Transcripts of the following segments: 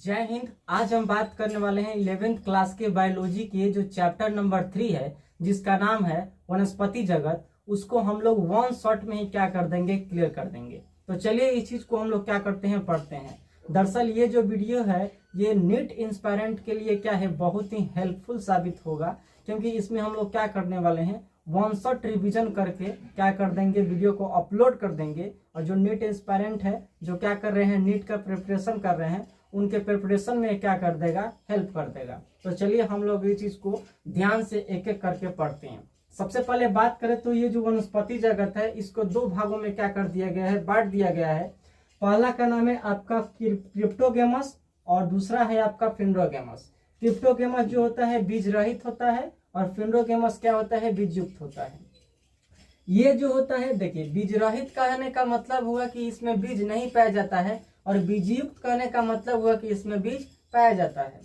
जय हिंद। आज हम बात करने वाले हैं 11th क्लास के बायोलॉजी के जो चैप्टर नंबर 3 है, जिसका नाम है वनस्पति जगत। उसको हम लोग वन शॉट में ही क्या कर देंगे, क्लियर कर देंगे। तो चलिए इस चीज को हम लोग क्या करते हैं, पढ़ते हैं। दरअसल ये जो वीडियो है ये नीट इंस्पायरेंट के लिए क्या है, बहुत ही हेल्पफुल साबित होगा, क्योंकि इसमें हम लोग क्या करने वाले हैं, वन शॉट रिविजन करके क्या कर देंगे, वीडियो को अपलोड कर देंगे। और जो नीट इंस्पायरेंट है, जो क्या कर रहे हैं, नीट का प्रिपरेशन कर रहे हैं, उनके प्रिपरेशन में क्या कर देगा, हेल्प कर देगा। तो चलिए हम लोग ये चीज को ध्यान से एक एक करके पढ़ते हैं। सबसे पहले बात करें तो ये जो वनस्पति जगत है, इसको दो भागों में क्या कर दिया गया है, बांट दिया गया है। पहला का नाम है आपका क्रिप्टोगेमस और दूसरा है आपका फिंडोगेमस। क्रिप्टोगेमस जो होता है बीज रहित होता है और फिंडोगेमस क्या होता है, बीज युक्त होता है। ये जो होता है, देखिए, बीज रहित कहने का मतलब हुआ कि इसमें बीज नहीं पाया जाता है, और बीजयुक्त कहने का मतलब हुआ कि इसमें बीज पाया जाता है।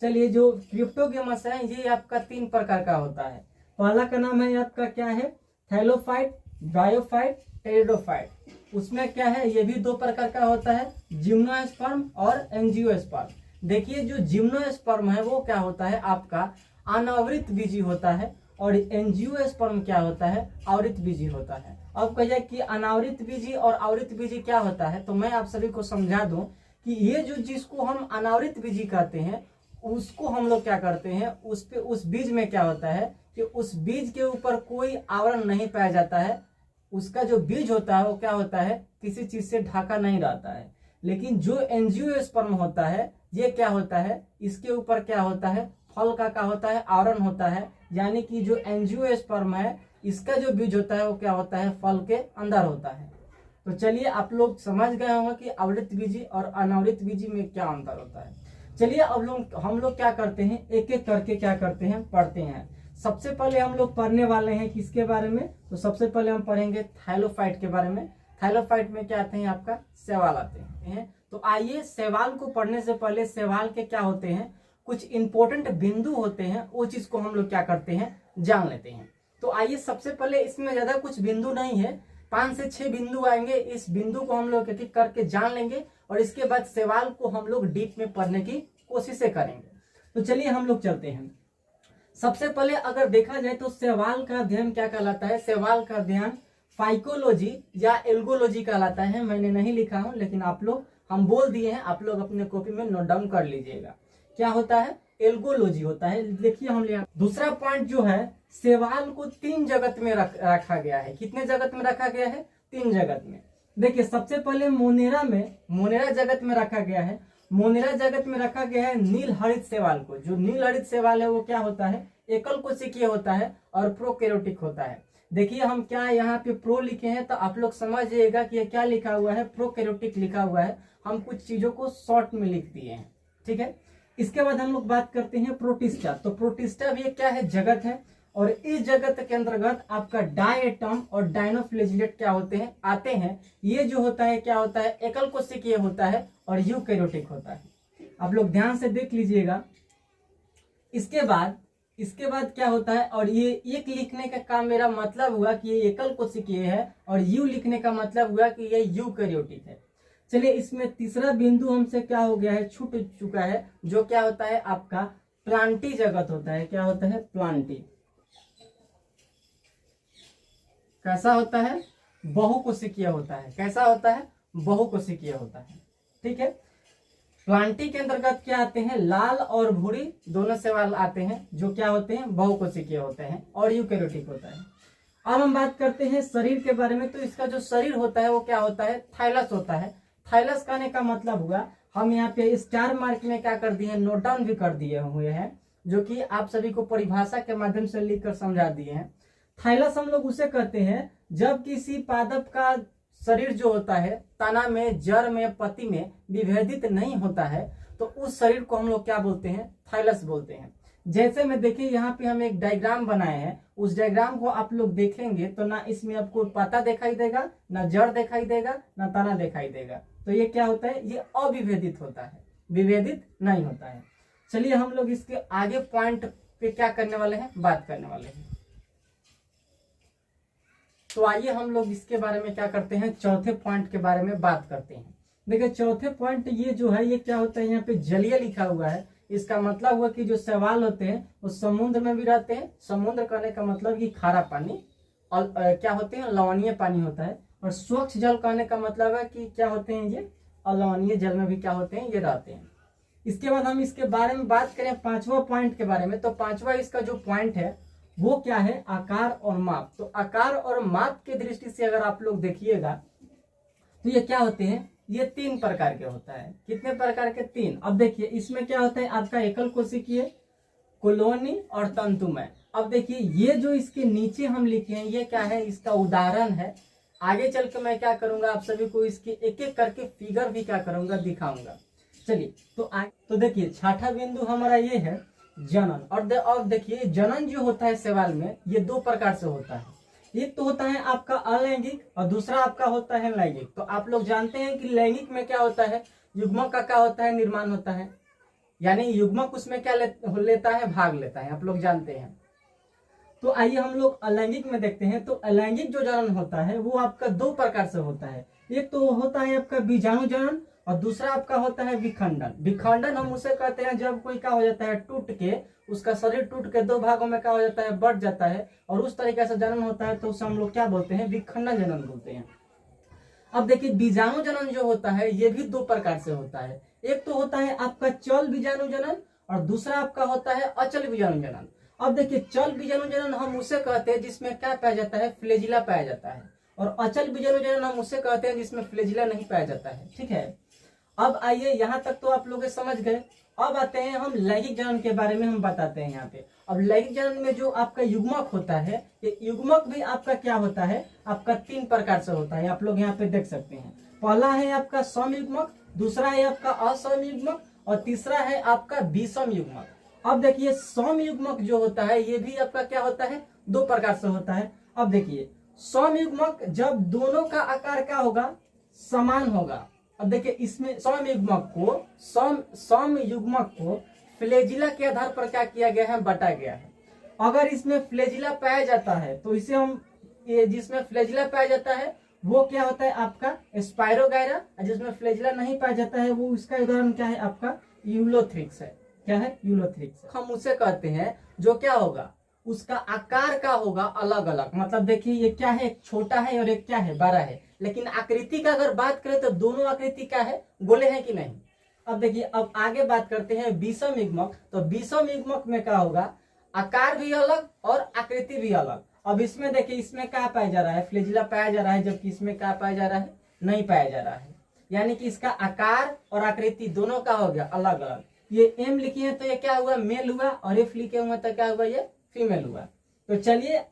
चलिए, जो क्रिप्टोगेमस है ये आपका 3 प्रकार का होता है। पहला का नाम है आपका क्या है, थैलोफाइट, ब्रायोफाइट, टेरिडोफाइट। उसमें क्या है, ये भी 2 प्रकार का होता है, जिम्नोस्पर्म और एंजियोस्पर्म। देखिए, जो जिम्नोस्पर्म है वो क्या होता है, आपका अनावृत बीजी होता है, और एंजियोस्पर्म क्या होता है, आवृत बीजी होता है। अब कहिए कि अनावृत बीजी और आवृत बीजी क्या होता है, तो मैं आप सभी को समझा दूं कि ये जो जिसको हम अनावृत बीजी कहते हैं, उसको हम लोग क्या करते हैं, उस बीज में क्या होता है कि उस बीज के ऊपर कोई आवरण नहीं पाया जाता है। उसका जो बीज होता है वो क्या होता है, किसी चीज से ढका नहीं रहता है। लेकिन जो एंजियोस्पर्म होता है, ये क्या होता है, इसके ऊपर क्या होता है, फल का होता है, आवरण होता है। यानी कि जो एंजियोस्पर्म है, इसका जो बीज होता है वो क्या होता है, फल के अंदर होता है। तो चलिए, आप लोग समझ गए होंगे कि आवृत बीजी और अनावृत बीजी में क्या अंतर होता है। चलिए, अब हम लोग क्या करते हैं, एक एक करके क्या करते हैं, पढ़ते हैं। सबसे पहले हम लोग पढ़ने वाले हैं किसके बारे में, तो सबसे पहले हम पढ़ेंगे थैलोफाइट के बारे में। थैलोफाइट में क्या आते हैं, आपका शैवाल आते हैं। तो आइए, शैवाल को पढ़ने से पहले शैवाल के क्या होते हैं, कुछ इंपॉर्टेंट बिंदु होते हैं, वो चीज को हम लोग क्या करते हैं, जान लेते हैं। तो आइए, सबसे पहले इसमें ज्यादा कुछ बिंदु नहीं है, 5 से 6 बिंदु आएंगे। इस बिंदु को हम लोग एक एक करके जान लेंगे, और इसके बाद सवाल को हम लोग डीप में पढ़ने की कोशिशें करेंगे। तो चलिए हम लोग चलते हैं। सबसे पहले अगर देखा जाए तो सवाल का अध्ययन क्या कहलाता है, सवाल का अध्ययन फाइकोलॉजी या एल्गोलॉजी कहलाता है। मैंने नहीं लिखा हूं, लेकिन आप लोग, हम बोल दिए हैं, आप लोग अपने कॉपी में नोट डाउन कर लीजिएगा। क्या होता है, एल्गोलॉजी होता है। देखिए, हम ले दूसरा पॉइंट जो है, शैवाल को 3 जगत में रखा गया है। कितने जगत में रखा गया है, 3 जगत में। देखिए, सबसे पहले मोनेरा जगत में रखा गया है। मोनेरा जगत में रखा गया है नील हरित शैवाल को। जो नील हरित शैवाल है वो क्या होता है, एकल कोशिकीय होता है और प्रोकैरियोटिक होता है। देखिए, हम क्या यहाँ पे प्रो लिखे हैं, तो आप लोग समझिएगा कि ये क्या लिखा हुआ है, प्रोकैरियोटिक लिखा हुआ है। हम कुछ चीजों को शॉर्ट में लिख दिए हैं, ठीक है। इसके बाद हम लोग बात करते हैं प्रोटिस्टा। तो प्रोटिस्टा भी क्या है, जगत है, और इस जगत के अंतर्गत आपका डायटम और डायनोफ्लेजिलेट क्या होते हैं, आते हैं। ये जो होता है क्या होता है, एकल कोशिकीय होता है और यूकैरियोटिक होता है। आप लोग ध्यान से देख लीजिएगा। इसके बाद क्या होता है, और ये एक लिखने का काम मेरा मतलब हुआ कि ये एकल कोशिकीय है, और यू लिखने का मतलब हुआ कि ये यूकैरियोटिक है। चलिए, इसमें तीसरा बिंदु हमसे क्या हो गया है, छूट चुका है, जो क्या होता है, आपका प्लांटी जगत होता है। क्या होता है, प्लांटी। कैसा होता है, बहुकोशिकीय होता है। कैसा होता है, बहुकोशिकीय होता है, ठीक है। प्लांटी के अंतर्गत क्या आते हैं, लाल और भूरी दोनों शैवाल आते हैं, जो क्या होते हैं, बहुकोशिकीय होते हैं और यूकैरियोटिक होता है। अब हम बात करते हैं शरीर के बारे में। तो इसका जो शरीर होता है वो क्या होता है, थाइलस होता है। थाइलस कहने का मतलब हुआ, हम यहाँ पे स्टार मार्क में क्या कर दिए हैं, नोट डाउन भी कर दिए हुए हैं, जो कि आप सभी को परिभाषा के माध्यम से लिखकर समझा दिए हैं। थाइलस हम लोग उसे कहते हैं जब किसी पादप का शरीर जो होता है, तना में, जड़ में, पत्ती में विभेदित नहीं होता है, तो उस शरीर को हम लोग क्या बोलते हैं, थाइलस बोलते हैं। जैसे में देखिए, यहाँ पे हम एक डायग्राम बनाए हैं। उस डायग्राम को आप लोग देखेंगे तो ना इसमें आपको पत्ता दिखाई देगा, ना जड़ दिखाई देगा, ना तना दिखाई देगा। तो ये क्या होता है, ये अविभेदित होता है, विभेदित नहीं होता है। चलिए, हम लोग इसके आगे पॉइंट पे क्या करने वाले हैं, बात करने वाले हैं। तो आइए हम लोग इसके बारे में क्या करते हैं, चौथे पॉइंट के बारे में बात करते हैं। देखिए चौथे पॉइंट ये जो है ये क्या होता है, यहाँ पे जलीय लिखा हुआ है, इसका मतलब हुआ कि जो शैवाल होते हैं वो समुद्र में भी रहते हैं। समुद्र कहने का मतलब कि खारा पानी, और क्या होते हैं, लवणीय पानी होता है। और स्वच्छ जल कहने का मतलब है कि क्या होते हैं, ये अलवणीय जल में भी क्या होते हैं, ये रहते हैं। इसके बाद हम इसके बारे में बात करें पांचवा पॉइंट के बारे में, तो पांचवा इसका जो पॉइंट है वो क्या है, आकार और माप। तो आकार और माप की दृष्टि से अगर आप लोग देखिएगा तो ये क्या होते हैं, ये 3 प्रकार के होता है। कितने प्रकार के, 3। अब देखिए इसमें क्या होता है, आपका एकल कोशिकीय, कॉलोनी और तंतुमय। अब देखिए ये जो इसके नीचे हम लिखे हैं ये क्या है, इसका उदाहरण है। आगे चल के मैं क्या करूंगा, आप सभी को इसके एक एक करके फिगर भी क्या करूंगा, दिखाऊंगा। चलिए तो देखिए छठा बिंदु हमारा ये है जनन। और देखिए जनन जो होता है शैवाल में ये 2 प्रकार से होता है। एक तो होता है आपका अलैंगिक और दूसरा आपका होता है लैंगिक। तो आप लोग जानते हैं कि लैंगिक में क्या होता है, युग्मक का क्या होता है, निर्माण होता है, यानी युग्मक उसमें क्या लेता है, भाग लेता है, आप लोग जानते हैं। तो आइए हम लोग अलैंगिक में देखते हैं। तो अलैंगिक जो जनन होता है वो आपका 2 प्रकार से होता है। एक तो होता है आपका बीजाणु जनन और दूसरा आपका होता है विखंडन। विखंडन हम उसे कहते हैं जब कोई क्या हो जाता है, टूट के उसका शरीर टूट के 2 भागों में क्या हो जाता है, बढ़ जाता है, और उस तरीके से जनन होता है, तो उसे हम लोग क्या बोलते हैं, विखंडन जनन बोलते हैं। अब देखिए बीजाणु जनन जो होता है ये भी 2 प्रकार से होता है। एक तो होता है आपका चल बीजाणु जनन और दूसरा आपका होता है अचल बीजाणु जनन। अब देखिए चल बीजाणु जनन हम उसे कहते हैं जिसमें क्या पाया जाता है, फ्लैजिला पाया जाता है, और अचल बीजाणु जनन हम उसे कहते हैं जिसमें फ्लैजिला नहीं पाया जाता है। ठीक है, अब आइए यहाँ तक तो आप लोग समझ गए। अब आते हैं हम लैंगिक जनन के बारे में हम बताते हैं यहाँ पे। अब लैंगिक जनन में जो आपका युग्मक होता है, ये युग्मक भी आपका क्या होता है, आपका 3 प्रकार से होता है, आप लोग यहाँ पे देख सकते हैं। पहला है आपका सम युग्मक, दूसरा है आपका असम युग्मक और तीसरा है आपका विषम युग्मक। अब देखिए सम युग्मक जो होता है ये भी आपका क्या होता है, 2 प्रकार से होता है। अब देखिए सम युग्मक जब दोनों का आकार क्या होगा, समान होगा। अब देखिए इसमें सम युग्मक को फ्लैजिला के आधार पर क्या किया गया है, बांटा गया है। अगर इसमें फ्लैजिला पाया जाता है तो इसे हम, ये जिसमें फ्लैजिला पाया जाता है वो क्या होता है आपका स्पायरोगायरा, जिसमें फ्लैजिला नहीं पाया जाता है वो, इसका उदाहरण क्या है आपका यूलोथ्रिक्स है। क्या है, यूलोथ्रिक्स। हम उसे कहते हैं जो क्या होगा, उसका आकार का होगा अलग अलग। मतलब देखिए ये क्या है, एक छोटा है और एक क्या है, बड़ा है, लेकिन आकृति का अगर बात करें तो दोनों आकृति क्या है, गोले हैं कि नहीं। अब देखिए अब आगे बात करते हैं विषम युग्मक। तो विषम युग्मक में क्या होगा, आकार भी अलग और आकृति भी अलग। अब इसमें देखिए इसमें क्या पाया जा रहा है, फ्लैजिला पाया जा रहा है, जबकि इसमें क्या पाया जा रहा है, नहीं पाया जा रहा है। यानी कि इसका आकार और आकृति दोनों का हो गया अलग अलग। ये एम लिखी है तो ये क्या हुआ, मेल हुआ, और एफ लिखे हुए तो क्या हुआ, ये फीमेल हुआ। तो चलिए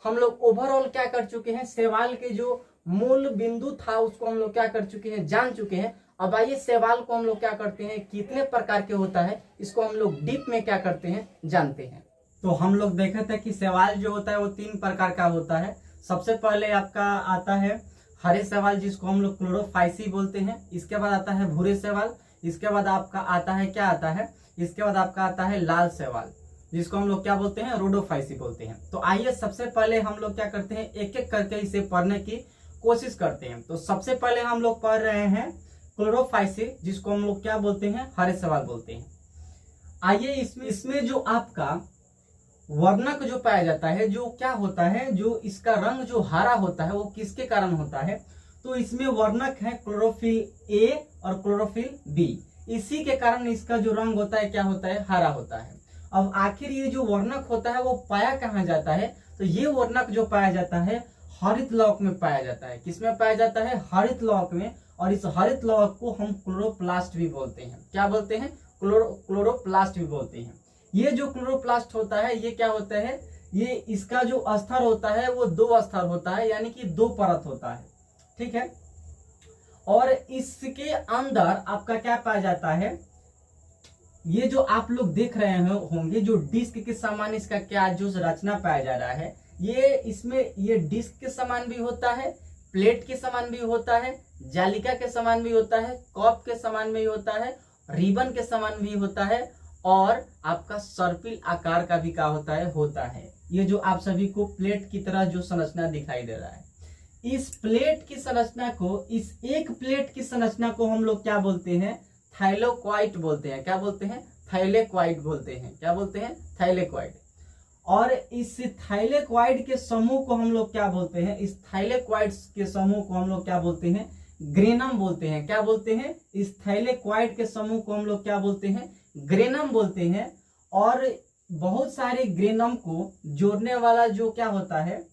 हम लोग ओवरऑल क्या कर चुके हैं, शैवाल के जो मूल बिंदु था उसको हम लोग क्या कर चुके हैं, जान चुके हैं। अब आइए शैवाल को हम लोग क्या करते हैं, कितने प्रकार के होता है इसको हम लोग डीप में क्या करते हैं, जानते हैं। तो हम लोग देखे थे कि शैवाल जो होता है वो 3 प्रकार का होता है। सबसे पहले आपका आता है हरे शैवाल जिसको हम लोग क्लोरोफाइसी बोलते हैं। इसके बाद आता है भूरे शैवाल। इसके बाद आपका आता है क्या आता है, इसके बाद आपका आता है लाल शैवाल जिसको हम लोग क्या बोलते हैं, रोडोफाइसी बोलते हैं। तो आइए सबसे पहले हम लोग क्या करते हैं, एक एक करके इसे पढ़ने की कोशिश करते हैं। तो सबसे पहले हम लोग पढ़ रहे हैं क्लोरोफाइसी जिसको हम लोग क्या बोलते हैं, हरे शैवाल बोलते हैं। आइए इसमें जो आपका वर्णक जो पाया जाता है, जो क्या होता है, जो इसका रंग जो हरा होता है वो किसके कारण होता है, तो इसमें वर्णक है क्लोरोफिल ए और क्लोरोफिल बी। इसी के कारण इसका जो रंग होता है क्या होता है, हरा होता है। अब आखिर ये जो वर्णक होता है वो पाया कहाँ जाता है, तो ये वर्णक जो पाया जाता है हरित लौक में पाया जाता है। किसमें पाया जाता है, हरित लौक में। और इस हरित लौक को हम क्लोरोप्लास्ट भी बोलते हैं। क्या बोलते हैं, क्लोरोप्लास्ट भी बोलते हैं। ये जो क्लोरोप्लास्ट होता है ये क्या होता है, ये इसका जो स्तर होता है वो 2 स्तर होता है, यानी कि 2 परत होता है। ठीक है, और इसके अंदर आपका क्या पाया जाता है, ये जो आप लोग देख रहे होंगे जो डिस्क के समान इसका क्या जो रचना पाया जा रहा है, ये इसमें ये डिस्क के समान भी होता है, प्लेट के समान भी होता है, जालिका के समान भी होता है, कप के समान भी होता है, रिबन के समान भी होता है, और आपका सर्पिल आकार का भी क्या होता है, ये जो आप सभी को प्लेट की तरह जो संरचना दिखाई दे रहा है, इस प्लेट की संरचना को, इस एक प्लेट की संरचना को हम लोग क्या बोलते हैं, थाइलेक्वाइड बोलते हैं। क्या बोलते हैं, थाइलेक्वाइड बोलते हैं। क्या बोलते हैं, थाइलेक्वाइड। और इस थाइलेक्वाइड के समूह को हम लोग क्या बोलते हैं, इस थाइलेक्वाइड के समूह को हम लोग क्या बोलते हैं, ग्रेनम बोलते हैं। क्या बोलते हैं, इस थाइलेक्वाइड के समूह को हम लोग क्या बोलते हैं, ग्रेनम बोलते हैं। और बहुत सारे ग्रेनम को जोड़ने वाला जो क्या होता है,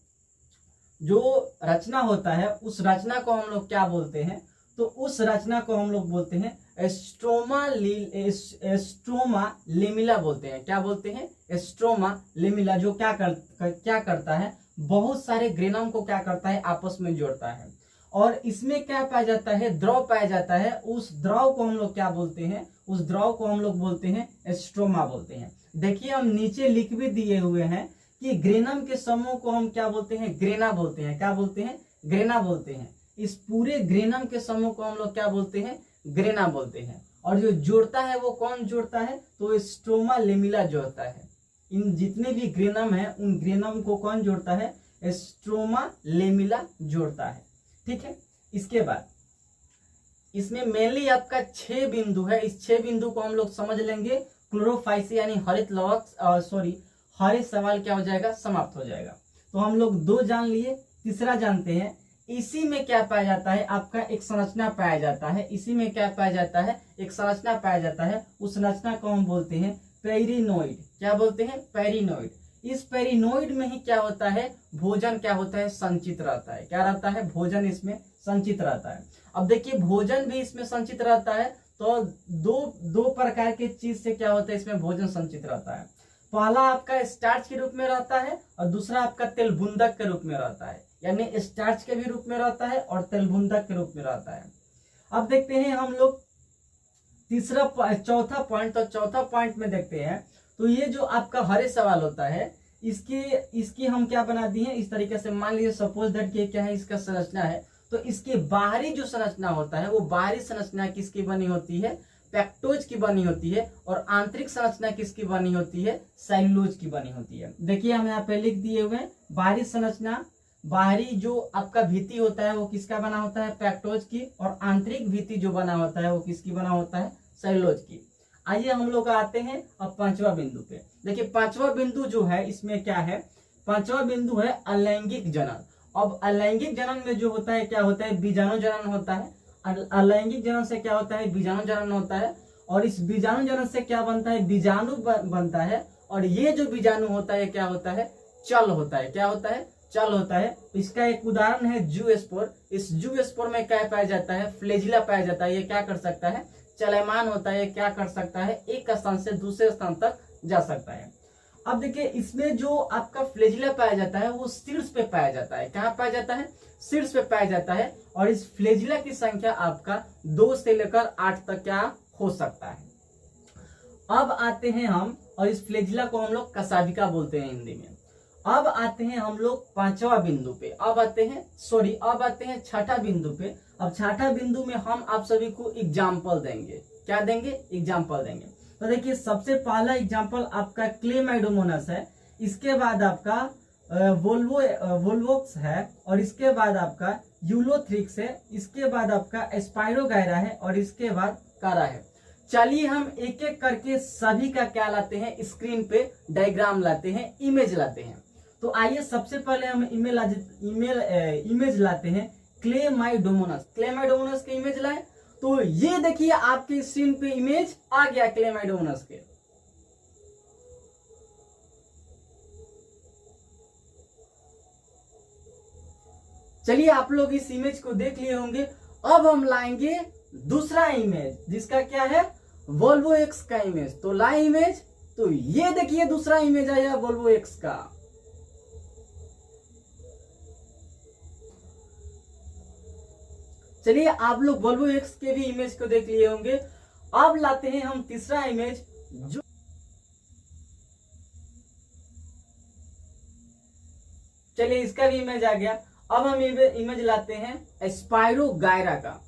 जो रचना होता है, उस रचना को हम लोग क्या बोलते हैं, तो उस रचना को हम लोग बोलते हैं एस्ट्रोमा लेमिला बोलते हैं। क्या बोलते हैं, एस्ट्रोमा लेमिला, जो क्या करता है, बहुत सारे ग्रेनम को क्या करता है, आपस में जोड़ता है। और इसमें क्या पाया जाता है, द्रव पाया जाता है। उस द्रव को हम लोग क्या बोलते हैं, उस द्रव को हम लोग बोलते हैं एस्ट्रोमा बोलते हैं। देखिए हम नीचे लिख भी दिए हुए हैं कि ग्रेनम के समूह को हम क्या बोलते हैं, ग्रेना बोलते हैं। क्या बोलते हैं, ग्रेना बोलते हैं। इस पूरे ग्रेनम के समूह को हम लोग क्या बोलते हैं, ग्रेना बोलते हैं। और जो जोड़ता है वो कौन जोड़ता है, तो स्ट्रोमा लेमिला जोड़ता है। इन जितने भी ग्रेनम है उन ग्रेनम को कौन जोड़ता है, स्ट्रोमा लेमिला जोड़ता है। ठीक है, इसके बाद इसमें मेनली आपका 6 बिंदु है। इस 6 बिंदु को हम लोग समझ लेंगे, क्लोरोफाइसी यानी हरित लवक हरित सवाल क्या हो जाएगा, समाप्त हो जाएगा। तो हम लोग 2 जान लिए, तीसरा जानते हैं। इसी में क्या पाया जाता है, आपका एक संरचना पाया जाता है। इसी में क्या पाया जाता है, एक संरचना पाया जाता है। उस संरचना को हम बोलते हैं पेरिनोइड। क्या बोलते हैं, पेरिनोइड। इस पेरिनोइड में ही क्या होता है, भोजन क्या होता है, संचित रहता है। क्या रहता है, भोजन इसमें संचित रहता है। अब देखिए भोजन भी इसमें संचित रहता है, तो दो प्रकार के चीज से क्या होता है, इसमें भोजन संचित रहता है। पहला आपका स्टार्च के रूप में रहता है और दूसरा आपका तेलबुंदक के रूप में रहता है। यानी स्टार्च के भी रूप में रहता है और तेलबुंदक के रूप में रहता है। अब देखते हैं हम लोग चौथा पॉइंट। तो चौथा पॉइंट में देखते हैं, तो ये जो आपका हरे सवाल होता है, इसकी हम क्या बना दिए हैं, इस तरीके से मान लीजिए सपोज दैट कि क्या है, इसका संरचना है। तो इसके बाहरी जो संरचना होता है, वो बाहरी संरचना किसकी बनी होती है, पेक्टोज की बनी होती है। और आंतरिक संरचना किसकी बनी होती है, सेल्यूलोज की बनी होती है। देखिए हम यहाँ पे लिख दिए हुए हैं, बाहरी संरचना, बाहरी जो आपका भित्ति होता है वो किसका बना होता है, पेक्टोज की। और आंतरिक भित्ति जो बना होता है वो किसकी बना होता है, सेल्यूलोज की। आइए हम लोग आते हैं अब 5वां बिंदु पे। देखिए 5वां बिंदु जो है, इसमें क्या है, 5वां बिंदु है अलैंगिक जनन। अब अलैंगिक जनन में जो होता है, क्या होता है, बीजाणु जनन होता है। अलैंगिक जनन से क्या होता है, बीजाणु जनन होता है। और इस बीजाणु जनन से क्या बनता है, बीजाणु बनता है। और ये जो बीजाणु होता है क्या होता है, चल होता है। क्या होता है, चल होता है। इसका एक उदाहरण है जूस्पोर। इस जूस्पोर में क्या पाया जाता है, फ्लैजिला पाया जाता है। ये क्या कर सकता है, चलमान होता है। क्या कर सकता है, एक स्थान से दूसरे स्थान तक जा सकता है। अब देखिए इसमें जो आपका फ्लैजिला पाया जाता है वो शीर्ष पे पाया जाता है। कहाँ पाया जाता है, शीर्ष पे पाया जाता है। और इस फ्लैजिला की संख्या आपका 2 से लेकर 8 तक क्या हो सकता है। अब आते हैं हम, और इस फ्लैजिला को हम लोग कशाभिका बोलते हैं हिंदी में। अब आते हैं हम लोग 5वां बिंदु पे। अब आते हैं 6ठा बिंदु पे। अब 6ठा बिंदु में हम आप सभी को एग्जाम्पल देंगे। क्या देंगे, एग्जाम्पल देंगे। तो देखिए सबसे पहला एग्जाम्पल आपका क्लेमाइडोमोनास है। इसके बाद आपका वोल्वोक्स है। और इसके बाद आपका यूलोथ्रिक्स है। इसके बाद आपका स्पाइरोगायरा है। और इसके बाद कारा है। चलिए हम एक एक करके सभी का क्या लाते हैं, स्क्रीन पे डायग्राम लाते हैं, इमेज लाते हैं। तो आइए सबसे पहले हम इमेज लाते हैं क्लेमाइडोमोनास। क्लेमाइडोमोनास के इमेज लाए, तो ये देखिए आपके स्क्रीन पे इमेज आ गया क्लेमाइडोमोनास के। चलिए आप लोग इस इमेज को देख लिए होंगे। अब हम लाएंगे दूसरा इमेज, जिसका क्या है, वोल्वो एक्स का इमेज। तो लाए इमेज, तो ये देखिए दूसरा इमेज आया वोल्वो एक्स का। चलिए आप लोग वोल्वो एक्स के भी इमेज को देख लिए होंगे। अब लाते हैं हम तीसरा इमेज, जो चलिए इसका भी इमेज आ गया। अब हम इमेज लाते हैं स्पाइरोगायरा का।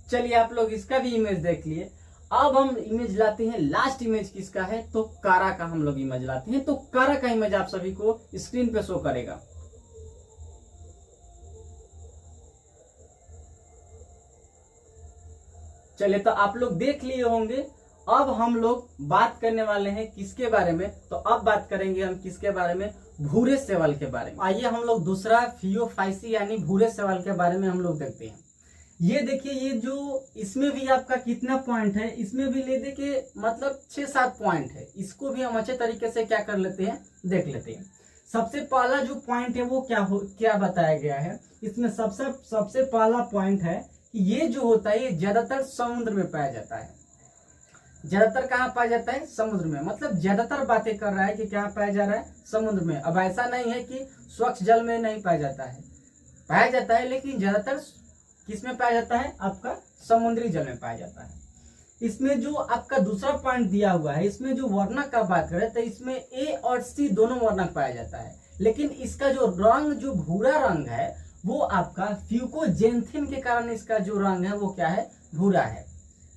चलिए आप लोग इसका भी इमेज देख लिए। अब हम इमेज लाते हैं, लास्ट इमेज किसका है, तो कारा का हम लोग इमेज लाते हैं। तो कारा का इमेज आप सभी को स्क्रीन पे शो करेगा। चलिए, तो आप लोग देख लिए होंगे। अब हम लोग बात करने वाले हैं किसके बारे में, तो अब बात करेंगे हम किसके बारे में, भूरे शैवाल के बारे में। आइए हम लोग दूसरा फियोफाइसी यानी भूरे शैवाल के बारे में हम लोग देखते हैं। ये देखिए, ये जो इसमें भी आपका कितना पॉइंट है, इसमें भी ले देखिए मतलब 6-7 पॉइंट है। इसको भी हम अच्छे तरीके से क्या कर लेते हैं, देख लेते हैं। सबसे पहला जो पॉइंट है वो क्या बताया गया है, इसमें सबसे पहला पॉइंट है कि ये जो होता है ये ज्यादातर समुद्र में पाया जाता है। ज्यादातर कहाँ पाया जाता है, समुद्र में। मतलब ज्यादातर बातें कर रहा है कि क्या पाया जा रहा है, समुद्र में। अब ऐसा नहीं है कि स्वच्छ जल में नहीं पाया जाता है, पाया जाता है, लेकिन ज्यादातर किस में पाया जाता है, आपका समुद्री जल में पाया जाता है। इसमें जो आपका दूसरा पॉइंट दिया हुआ है, इसमें जो वर्णक का बात करें तो इसमें ए और सी दोनों वर्णक पाया जाता है, लेकिन इसका जो रंग, जो भूरा रंग है, वो आपका फ्यूकोजेंथिन के कारण इसका जो रंग है वो क्या है, भूरा है।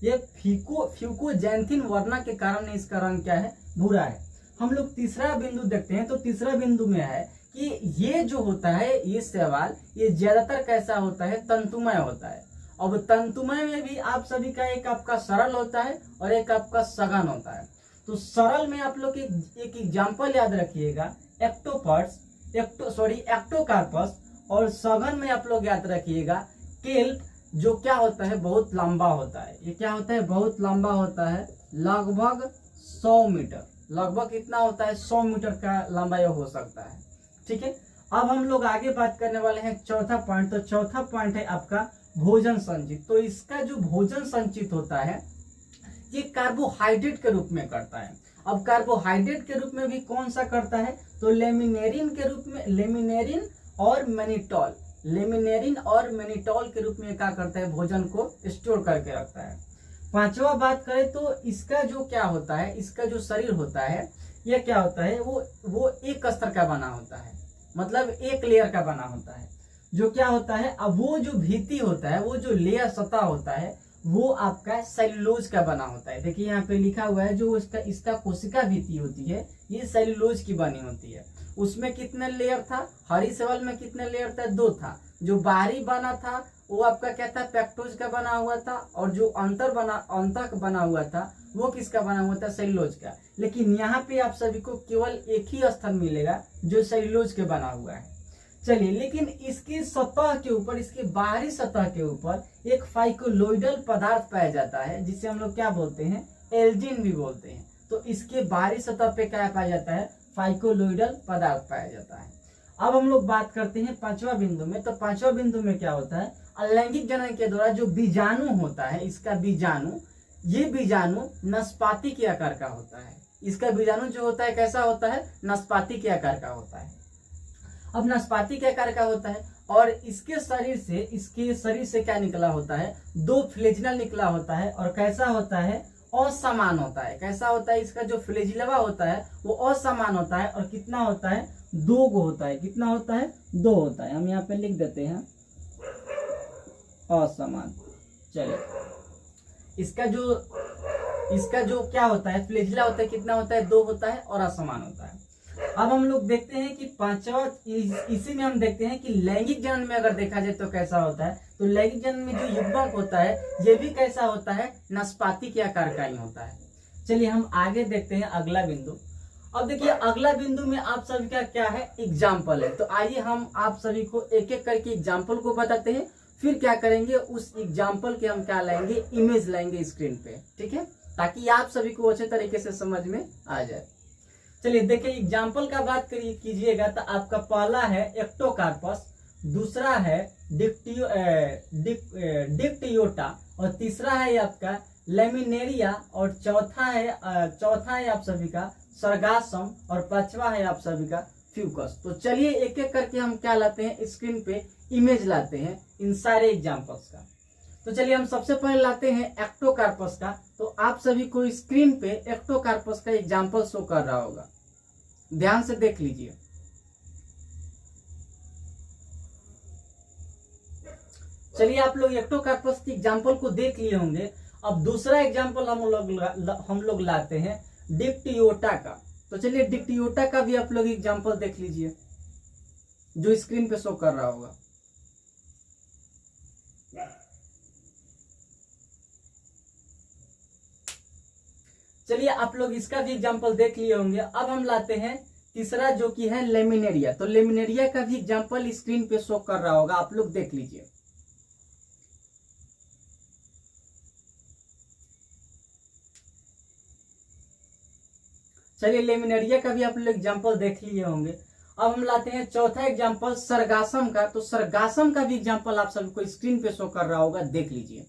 ये फ्यूकोजेंथिन वर्णक के कारण इसका रंग क्या है, भूरा है। हम लोग तीसरा बिंदु देखते हैं। तो तीसरा बिंदु में है कि ये जो होता है, ये शैवाल, ये ज्यादातर कैसा होता है, तंतुमय होता है। अब तंतुमय में भी आप सभी का एक आपका सरल होता है और एक आपका सघन होता है। तो सरल में आप लोग एक एग्जाम्पल याद रखिएगा, एक्टोकार्पस, और सघन में आप लोग याद रखिएगा केल्प, जो क्या होता है, बहुत लंबा होता है। ये क्या होता है, बहुत लंबा होता है, लगभग 100 मीटर। लगभग कितना होता है, 100 मीटर का लंबाई हो सकता है। ठीक है, अब हम लोग आगे बात करने वाले हैं चौथा पॉइंट। तो चौथा पॉइंट है आपका भोजन संचित। तो इसका जो भोजन संचित होता है ये कार्बोहाइड्रेट के रूप में करता है। अब कार्बोहाइड्रेट के रूप में भी कौन सा करता है, तो लेमिनेरिन के रूप में, लेमिनेरिन और मेनिटॉल के रूप में क्या करता है, भोजन को स्टोर करके रखता है। पांचवा बात करें तो इसका जो क्या होता है, इसका जो शरीर होता है ये क्या होता है, वो एक स्तर का बना होता है, मतलब एक लेयर का बना होता है। जो क्या होता है, अब वो जो भीति होता है, वो जो लेयर सतह होता है, वो आपका सेल्यूलोज का बना होता है। देखिए यहाँ पे लिखा हुआ है, जो इसका कोशिका भीति होती है ये सेल्यूलोज की बनी होती है। उसमें कितने लेयर था, हरी शैवाल में कितने लेयर था, 2 था। जो बाहरी बना था वो आपका क्या था, पेक्टोज का बना हुआ था, और जो अंतर बना हुआ था वो किसका बना हुआ था, सेल्यूलोज का। लेकिन यहाँ पे आप सभी को केवल एक ही स्थल मिलेगा जो सेल्यूलोज के बना हुआ है। चलिए, लेकिन इसकी सतह के ऊपर, इसके बाहरी सतह के ऊपर एक फाइकोलोइडल पदार्थ पाया जाता है, जिसे हम लोग क्या बोलते हैं, एल्जिन भी बोलते हैं। तो इसके बाहरी सतह पे क्या पाया जाता है, फाइकोलोइडल पदार्थ पाया जाता है। अब हम लोग बात करते हैं पांचवा बिंदु में। तो पांचवा बिंदु में क्या होता है, अलैंगिक जनन के द्वारा जो बीजाणु होता है, इसका बीजाणु, ये बीजाणु नाशपाती के आकार का होता है। इसका बीजाणु जो होता है कैसा होता है, नाशपाती के आकार का होता है। अब नाशपाती के आकार का होता है, और इसके शरीर से क्या निकला होता है, 2 फ्लेजिला निकला होता है, और कैसा होता है, असमान होता है। कैसा होता है, इसका जो फ्लेजिलवा होता है वो असमान होता है, और कितना होता है, 2 गो होता है। कितना होता है, 2 होता है। हम यहाँ पे लिख देते हैं असमान। चलिए, इसका जो क्या होता है, फ्लेजिला होता है, कितना होता है, 2 होता है, और असमान होता है। अब हम लोग देखते हैं कि पांचवा, इसी में हम देखते हैं कि लैंगिक जनन में अगर देखा जाए तो कैसा होता है। तो लैंगिक जनन में जो युग्मक होता है ये भी कैसा होता है, नाशपाती के आकार का ही होता है। चलिए, हम आगे देखते हैं अगला बिंदु। अब देखिए, अगला बिंदु में आप सभी का क्या है, एग्जाम्पल है। तो आइए हम आप सभी को एक एक करके एग्जाम्पल को बताते हैं, फिर क्या करेंगे, उस एग्जाम्पल के हम क्या लाएंगे, इमेज लाएंगे स्क्रीन पे। ठीक है, ताकि आप सभी को अच्छे तरीके से समझ में आ जाए। चलिए देखिए, एग्जाम्पल का बात कीजिएगा तो आपका पहला है एक्टोकार्पस, दूसरा है डिक्टियोटा, और तीसरा है आपका लेमिनेरिया, और चौथा है आप सभी का सर्गासम, और पांचवा है आप सभी का फ्यूकस। तो चलिए एक एक करके हम क्या लाते हैं, स्क्रीन पे इमेज लाते हैं इन सारे एग्जाम्पल्स का। तो चलिए हम सबसे पहले लाते हैं एक्टोकार्पस का। तो आप सभी को स्क्रीन पे एक्टोकार्पस का एग्जाम्पल शो कर रहा होगा, ध्यान से देख लीजिए। चलिए, आप लोग एक्टोकार्पस की एग्जाम्पल को देख लिए होंगे। अब दूसरा एग्जाम्पल हम लोग लाते हैं डिक्टियोटा का। तो चलिए डिक्टियोटा का भी आप लोग एग्जाम्पल देख लीजिए जो स्क्रीन पे शो कर रहा होगा। चलिए आप लोग इसका भी एग्जाम्पल देख लिए होंगे। अब हम लाते हैं तीसरा जो कि है लेमिनेरिया। तो लेमिनेरिया का भी एग्जाम्पल स्क्रीन पे शो कर रहा होगा, आप लोग देख लीजिए। चलिए लेमिनेरिया का भी आप लोग एग्जाम्पल देख लिए होंगे। अब हम लाते हैं चौथा एग्जाम्पल सरगासम का। तो सरगासम का भी एग्जाम्पल आप सबको स्क्रीन पे शो कर रहा होगा, देख लीजिए।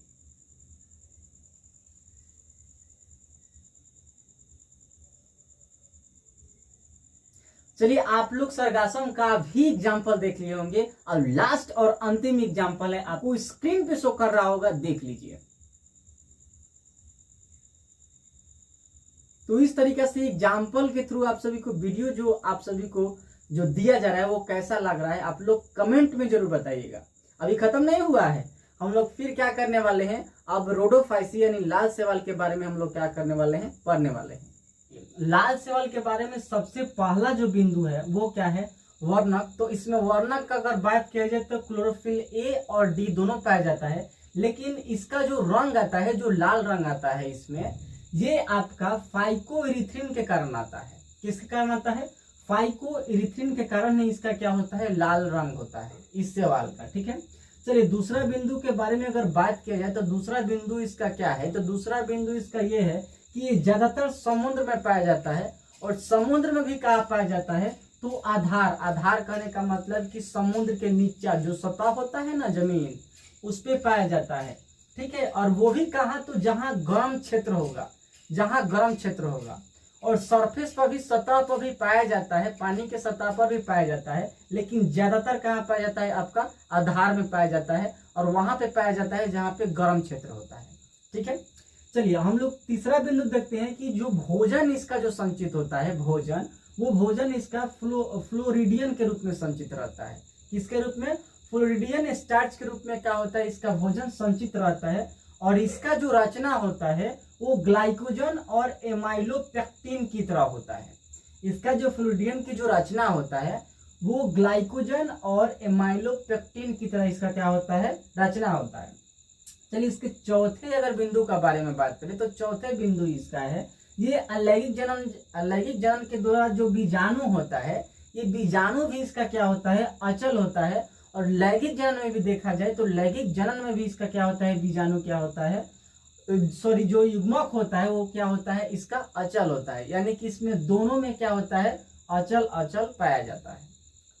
चलिए आप लोग सरगासम का भी एग्जाम्पल देख लिए होंगे। अब लास्ट और अंतिम एग्जाम्पल है, आपको स्क्रीन पे शो कर रहा होगा, देख लीजिए। तो इस तरीके से एग्जाम्पल के थ्रू आप सभी को वीडियो जो आप सभी को जो दिया जा रहा है वो कैसा लग रहा है आप लोग कमेंट में जरूर बताइएगा। अभी खत्म नहीं हुआ है, हम लोग फिर क्या करने वाले हैं, अब रोडोफाइसी यानी लाल शैवाल के बारे में हम लोग क्या करने वाले हैं, पढ़ने वाले हैं। लाल शैवाल के बारे में सबसे पहला जो बिंदु है वो क्या है, वर्णक। तो इसमें वर्णक का अगर बात किया जाए तो क्लोरोफिल ए और डी दोनों पाया जाता है, लेकिन इसका जो रंग आता है, जो लाल रंग आता है इसमें, ये आपका फाइकोइरिथ्रिन के कारण आता है। किसके कारण आता है, फाइकोइरिथ्रिन के कारण ही इसका क्या होता है, लाल रंग होता है इस शैवाल का। ठीक है, चलिए दूसरा बिंदु के बारे में अगर बात किया जाए तो दूसरा बिंदु इसका क्या है, तो दूसरा बिंदु इसका ये है कि ये ज्यादातर समुद्र में पाया जाता है। और समुद्र में भी कहाँ पाया जाता है, तो आधार। आधार करने का मतलब कि समुद्र के नीचे जो सतह होता है ना, जमीन, उस पे पाया जाता है। ठीक है, और वो भी कहाँ, तो जहाँ गर्म क्षेत्र होगा, जहाँ गर्म क्षेत्र होगा। और सरफेस पर भी, सतह पर भी पाया जाता है, पानी के सतह पर भी पाया जाता है, लेकिन ज्यादातर कहाँ पाया जाता है, आपका आधार में पाया जाता है। और वहां पे पाया जाता है जहाँ पे गर्म क्षेत्र होता है। ठीक है, चलिए हम लोग तीसरा बिंदु देखते हैं कि जो भोजन इसका जो संचित होता है, भोजन, वो भोजन इसका फ्लोरिडियन के रूप में संचित रहता है। किसके रूप में, फ्लोरिडियन स्टार्च के रूप में क्या होता है, इसका भोजन संचित रहता है। और इसका जो रचना होता है वो ग्लाइकोजन और एमाइलोपेक्टिन की तरह होता है। इसका जो फ्लोरिडियन की जो रचना होता है वो ग्लाइकोजन और एमाइलोपेक्टिन की तरह इसका क्या होता है, रचना होता है। चलिए इसके चौथे अगर बिंदु का बारे में बात करें तो चौथे बिंदु इसका है, ये अलैंगिक जनन के द्वारा जो बीजाणु होता है, ये बीजाणु भी इसका क्या होता है, अचल होता है। और लैंगिक जनन में भी देखा जाए तो लैंगिक जनन में भी इसका क्या होता है, बीजाणु क्या होता है, सॉरी जो युग्मक होता है वो क्या होता है, इसका अचल होता है। यानी कि इसमें दोनों में क्या होता है, अचल अचल पाया जाता है।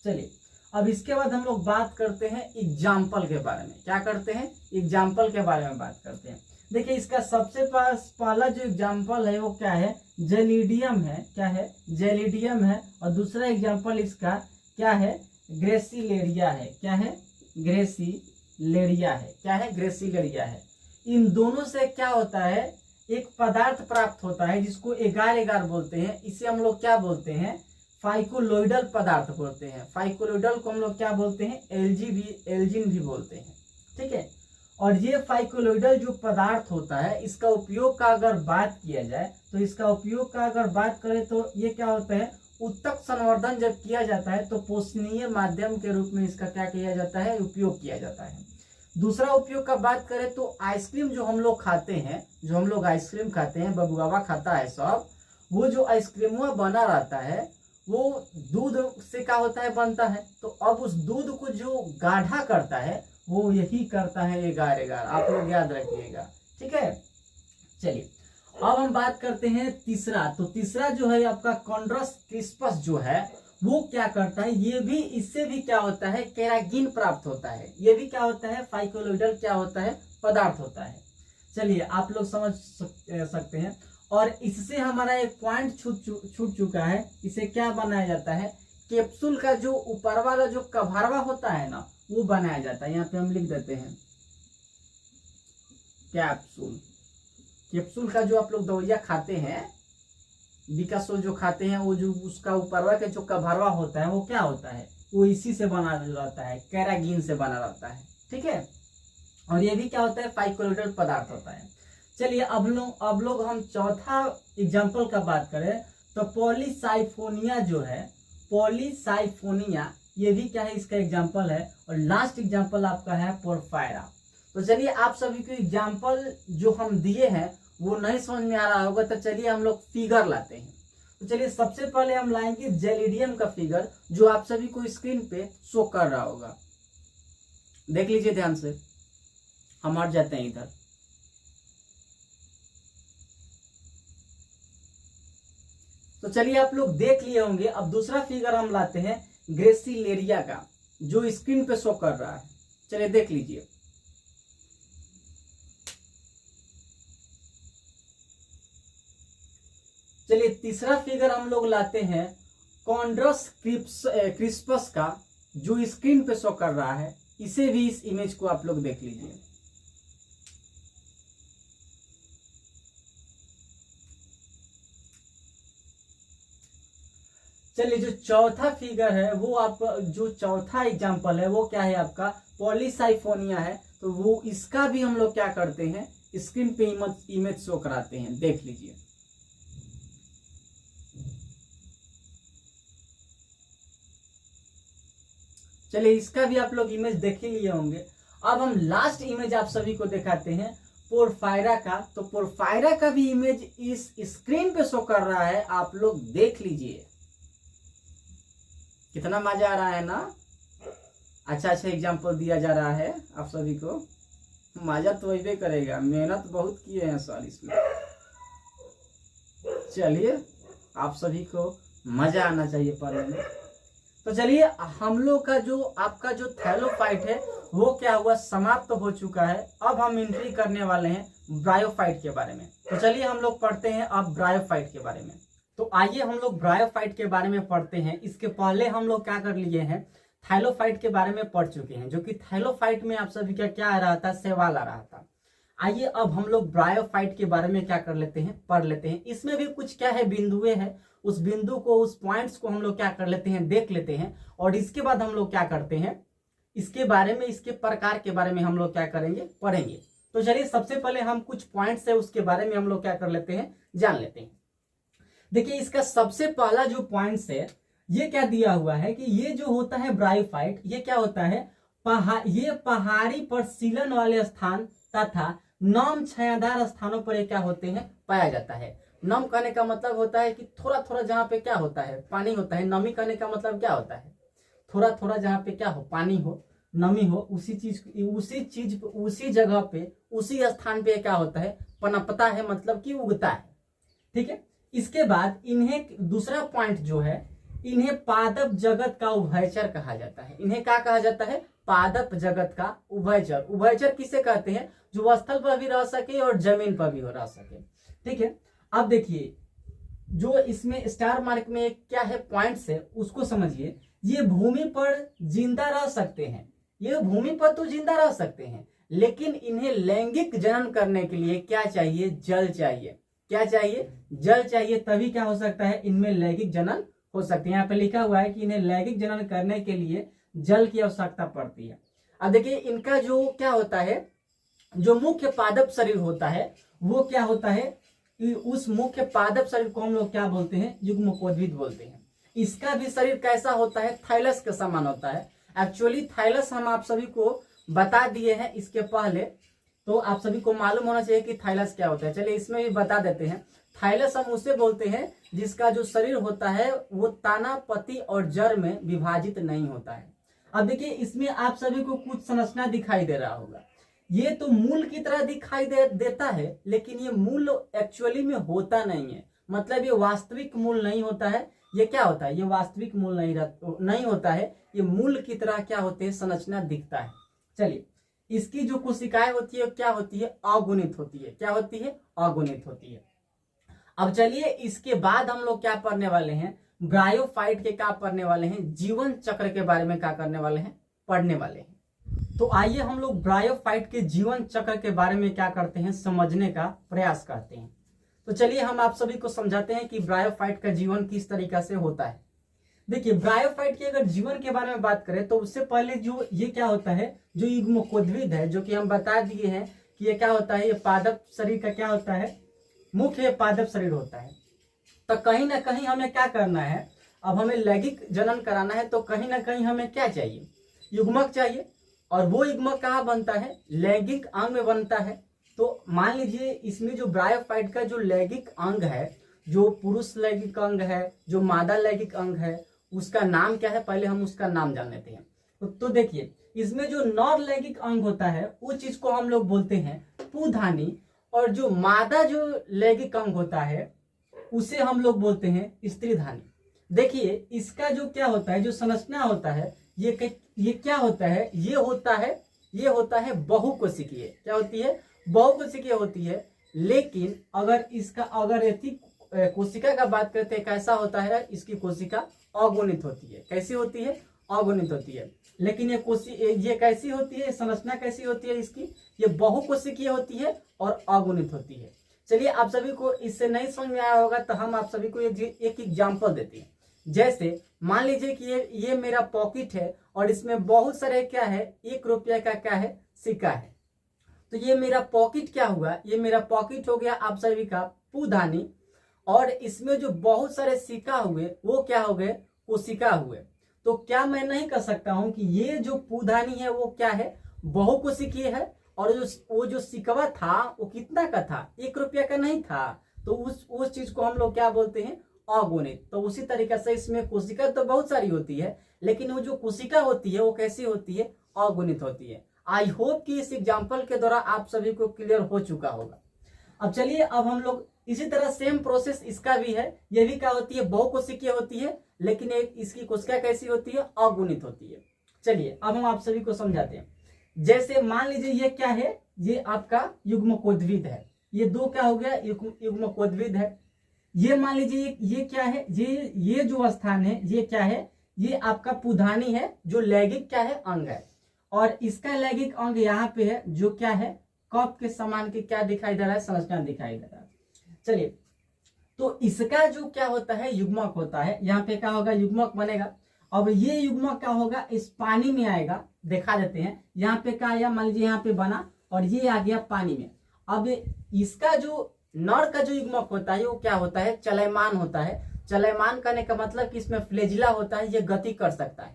चलिए अब इसके बाद हम लोग बात करते हैं एग्जाम्पल के बारे में। क्या करते हैं, एग्जाम्पल के बारे में बात करते हैं। देखिए इसका सबसे पहला जो एग्जाम्पल है वो क्या है, जेलिडियम है। क्या है, जेलिडियम है। और दूसरा एग्जाम्पल इसका क्या है, ग्रेसिलेरिया है। क्या है, ग्रेसिलेरिया है। क्या है, ग्रेसिलेरिया है। इन दोनों से क्या होता है, एक पदार्थ प्राप्त होता है जिसको एगार एगार बोलते हैं। इसे हम लोग क्या बोलते हैं, फाइकोलोइडल पदार्थ बोलते हैं। फाइकोलोइडल को हम लोग क्या बोलते हैं, एल्जिन भी बोलते हैं। ठीक है, और ये फाइकोलोइडल जो पदार्थ होता है, इसका उपयोग का अगर बात किया जाए तो इसका उपयोग का अगर बात करें तो ये क्या होता है, उत्तक संवर्धन जब किया जाता है तो पोषणीय माध्यम के रूप में इसका क्या किया जाता है, उपयोग किया जाता है। दूसरा उपयोग का बात करें तो आइसक्रीम जो हम लोग खाते हैं, जो हम लोग आइसक्रीम खाते हैं, बबुआवा खाता है सब, वो जो आइसक्रीम बना रहता है वो दूध से क्या होता है, बनता है। तो अब उस दूध को जो गाढ़ा करता है वो यही करता है एगार एगार, आप लोग याद रखिएगा। ठीक है, चलिए अब हम बात करते हैं तीसरा। तो तीसरा जो है आपका कॉन्ड्रस क्रिस्पस जो है वो क्या करता है, ये भी, इससे भी क्या होता है, केराटिन प्राप्त होता है। ये भी क्या होता है, फाइकोलोइडल क्या होता है, पदार्थ होता है। चलिए आप लोग समझ सकते हैं। और इससे हमारा एक पॉइंट छूट चुका है। इसे क्या बनाया जाता है, कैप्सूल का जो ऊपर वाला जो कभारवा होता है ना, वो बनाया जाता है। यहाँ पे हम लिख देते हैं कैप्सूल। कैप्सूल का जो आप लोग दवाइयाँ खाते हैं, विकासोल जो खाते हैं, वो जो उसका ऊपरवा के जो कभारवा होता है वो क्या होता है, वो इसी से बना रहता है, केराटिन से बना रहता है। ठीक है, और ये भी क्या होता है, फाइकोलोइडल पदार्थ होता है। चलिए अब लोग हम चौथा एग्जाम्पल का बात करें तो पॉलीसाइफोनिया जो है, पॉलीसाइफोनिया ये भी क्या है, इसका एग्जाम्पल है। और लास्ट एग्जाम्पल आपका है पोरफायरा। तो चलिए आप सभी को एग्जाम्पल जो हम दिए हैं वो नहीं समझ में आ रहा होगा, तो चलिए हम लोग फिगर लाते हैं। तो चलिए सबसे पहले हम लाएंगे जेलिडियम का फिगर, जो आप सभी को स्क्रीन पे शो कर रहा होगा। देख लीजिए ध्यान से, हम हट जाते हैं इधर। तो चलिए आप लोग देख लिए होंगे। अब दूसरा फिगर हम लाते हैं ग्रेसिलेरिया का, जो स्क्रीन पे शो कर रहा है। चलिए देख लीजिए। चलिए तीसरा फिगर हम लोग लाते हैं कॉन्ड्रस क्रिस्पस का, जो स्क्रीन पे शो कर रहा है। इसे भी, इस इमेज को आप लोग देख लीजिए। चलिए जो चौथा फिगर है वो आप, जो चौथा एग्जाम्पल है वो क्या है आपका, पॉलीसाइफोनिया है। तो वो इसका भी हम लोग क्या करते हैं, स्क्रीन पे इमेज शो कराते हैं। देख लीजिए। चलिए इसका भी आप लोग इमेज देख ही लिए होंगे। अब हम लास्ट इमेज आप सभी को दिखाते हैं पोरफायरा का। तो पोरफायरा का भी इमेज इस स्क्रीन पे शो कर रहा है, आप लोग देख लीजिए। कितना मजा आ रहा है ना। अच्छा एग्जाम्पल दिया जा रहा है आप सभी को, मजा तो वही करेगा, मेहनत बहुत किए हैं सर इसमें। चलिए आप सभी को मजा आना चाहिए पढ़ने में। तो चलिए हम लोग का जो आपका जो थैलोफाइट है वो क्या हुआ, समाप्त तो हो चुका है। अब हम एंट्री करने वाले हैं ब्रायोफाइट के बारे में। तो चलिए हम लोग पढ़ते हैं अब ब्रायोफाइट के बारे में। तो आइए हम लोग ब्रायोफाइट के बारे में पढ़ते हैं। इसके पहले हम लोग क्या कर लिए हैं, थाइलोफाइट के बारे में पढ़ चुके हैं, जो कि थाइलोफाइट में आप सभी का क्या आ रहा था, सवाल आ रहा था। आइए अब हम लोग ब्रायोफाइट के बारे में क्या कर लेते हैं, पढ़ लेते हैं। इसमें भी कुछ क्या है, बिंदुएं हैं। उस बिंदु को, उस पॉइंट्स को हम लोग क्या कर लेते हैं, देख लेते हैं। और इसके बाद हम लोग क्या करते हैं, इसके बारे में, इसके प्रकार के बारे में हम लोग क्या करेंगे, पढ़ेंगे। तो चलिए सबसे पहले हम कुछ पॉइंट्स है उसके बारे में हम लोग क्या कर लेते हैं, जान लेते हैं। देखिए इसका सबसे पहला जो पॉइंट्स है, ये क्या दिया हुआ है कि ये जो होता है ब्रायोफाइट, ये क्या होता है, ये पहाड़ी पर सीलन वाले स्थान तथा नम छायादार स्थानों पर ये क्या होते हैं, पाया जाता है। नम कहने का मतलब होता है कि थोड़ा थोड़ा जहां पे क्या होता है, पानी होता है। नमी कहने का मतलब क्या होता है, थोड़ा थोड़ा जहां पे क्या हो, पानी हो, नमी हो, उसी जगह पे, उसी स्थान पे क्या होता है, पनपता है, मतलब कि उगता है। ठीक है। इसके बाद इन्हें दूसरा पॉइंट जो है, इन्हें पादप जगत का उभयचर कहा जाता है। इन्हें क्या कहा जाता है, पादप जगत का उभयचर। उभयचर किसे कहते हैं, जो स्थल पर भी रह सके और जमीन पर भी रह सके। ठीक है। अब देखिए जो इसमें स्टार मार्क में क्या है, पॉइंट्स है, उसको समझिए। ये भूमि पर जिंदा रह सकते हैं, ये भूमि पर तो जिंदा रह सकते हैं, लेकिन इन्हें लैंगिक जनन करने के लिए क्या चाहिए, जल चाहिए। क्या चाहिए, जल चाहिए, तभी क्या हो सकता है, इनमें लैंगिक जनन हो सकती है। यहाँ पे लिखा हुआ है कि इन्हें लैंगिक जनन करने के लिए जल की आवश्यकता पड़ती है। अब देखिए इनका जो क्या होता है, जो मुख्य पादप शरीर होता है वो क्या होता है, उस मुख्य पादप शरीर को हम लोग क्या बोलते हैं, युग्मकोद्भिद बोलते हैं। इसका भी शरीर कैसा होता है, थाइलस के समान होता है। एक्चुअली थाइलस हम आप सभी को बता दिए हैं इसके पहले, तो आप सभी को मालूम होना चाहिए कि थाइलस क्या होता है। चलिए इसमें भी बता देते हैं। थाइलस हम उसे बोलते हैं जिसका जो शरीर होता है वो ताना, पति और जड़ में विभाजित नहीं होता है। अब देखिए इसमें आप सभी को कुछ संरचना दिखाई दे रहा होगा। ये तो मूल की तरह दिखाई देता है, लेकिन ये मूल एक्चुअली में होता नहीं है। मतलब ये वास्तविक मूल नहीं होता है। ये क्या होता है, ये वास्तविक मूल नहीं होता है। ये मूल की तरह क्या होते हैं, संरचना दिखता है। चलिए इसकी जो कोशिकाएं होती है क्या होती है, अगुणित होती है। क्या होती है, अगुणित होती है। अब चलिए इसके बाद हम लोग क्या पढ़ने वाले हैं, ब्रायोफाइट के क्या पढ़ने वाले हैं, जीवन चक्र के बारे में क्या करने वाले हैं, पढ़ने वाले हैं। तो आइए हम लोग ब्रायोफाइट के जीवन चक्र के बारे में क्या करते हैं, समझने का प्रयास करते हैं। तो चलिए हम आप सभी को समझाते हैं कि ब्रायोफाइट का जीवन किस तरीके से होता है। देखिए ब्रायोफाइट के अगर जीवन के बारे में बात करें तो उससे पहले जो ये क्या होता है, जो युग्मकोद्भिद है, जो कि हम बता दिए हैं कि ये क्या होता है, ये पादप शरीर का क्या होता है, मुख्य पादप शरीर होता है। तो कहीं ना कहीं हमें क्या करना है, अब हमें लैंगिक जनन कराना है, तो कहीं ना कहीं हमें क्या चाहिए, युग्मक चाहिए। और वो युग्मक कहाँ बनता है, लैंगिक अंग में बनता है। तो मान लीजिए इसमें जो ब्रायोफाइट का जो लैंगिक अंग है, जो पुरुष लैंगिक अंग है, जो मादा लैंगिक अंग है, उसका नाम क्या है, पहले हम उसका नाम जान लेते हैं। तो देखिए इसमें जो नर लैंगिक अंग होता है वो चीज को हम लोग बोलते हैं पुधानी, और जो मादा जो लैंगिक अंग होता है उसे हम लोग बोलते हैं स्त्रीधानी। देखिए इसका जो क्या होता है, जो संरचना होता है, ये क्या होता है, ये होता है बहुकोशिकीय। क्या होती है, बहुकोशिकीय होती है। लेकिन अगर यदि कोशिका का बात करते हैं, कैसा होता है, इसकी कोशिका अगुणित होती है। कैसी होती है, अगुणित होती है। लेकिन ये कैसी होती है, संरचना कैसी होती है इसकी, ये बहुकोशिकीय होती है और अगुणित होती है। चलिए आप सभी को इससे नहीं समझ में आया होगा तो हम आप सभी को एक एग्जाम्पल देते हैं। जैसे मान लीजिए कि ये मेरा पॉकेट है और इसमें बहुत सारे क्या है, 1 रुपया का क्या है, सिक्का है। तो ये मेरा पॉकेट क्या हुआ, ये मेरा पॉकेट हो गया आप सभी का पुधानी, और इसमें जो बहुत सारे सिक्का हुए वो क्या हो गए, कोशिका हुए। तो क्या मैं नहीं कर सकता हूं कि ये जो पुधानी है वो क्या है, बहुकोशिकीय है, और वो जो सिक्का था वो कितना का था, 1 रुपया का नहीं था। तो उस चीज को हम लोग क्या बोलते हैं, अगुणित। तो उसी तरीके से इसमें कोशिका तो बहुत सारी होती है, लेकिन वो जो कोशिका होती है वो कैसी होती है, अगुणित होती है। आई होप कि इस एग्जाम्पल के द्वारा आप सभी को क्लियर हो चुका होगा। अब चलिए अब हम लोग इसी तरह सेम प्रोसेस इसका भी है। ये भी क्या होती है, बहुकोशिकीय होती है, लेकिन इसकी कोशिका कैसी होती है, अगुणित होती है। चलिए अब हम आप सभी को समझाते हैं। जैसे मान लीजिए ये क्या है, ये आपका युग्मकोद्भिद है। ये 2 क्या हो गया, युग्मकोद्भिद है। ये मान लीजिए ये क्या है, ये जो स्थान है ये क्या है, ये आपका पुधानी है, जो लैंगिक क्या है, अंग है। और इसका लैंगिक अंग यहाँ पे है, जो क्या है, कप के समान के क्या दिखाई दे रहा है, संरचना दिखाई दे रहा है। चलिए तो इसका जो क्या होता है, युग्मक होता है। यहाँ पे क्या होगा, युग्मक बनेगा। अब ये युग्मक क्या होगा, इस पानी में आएगा, दिखा देते हैं। यहाँ पे क्या आया, मान लीजिए यहाँ पे बना और ये आ गया पानी में। अब इसका जो नर का जो युग्मक होता है वो क्या होता है, चलयमान होता है। चलयमान करने का मतलब कि इसमें फ्लेजिला होता है, ये गति कर सकता है।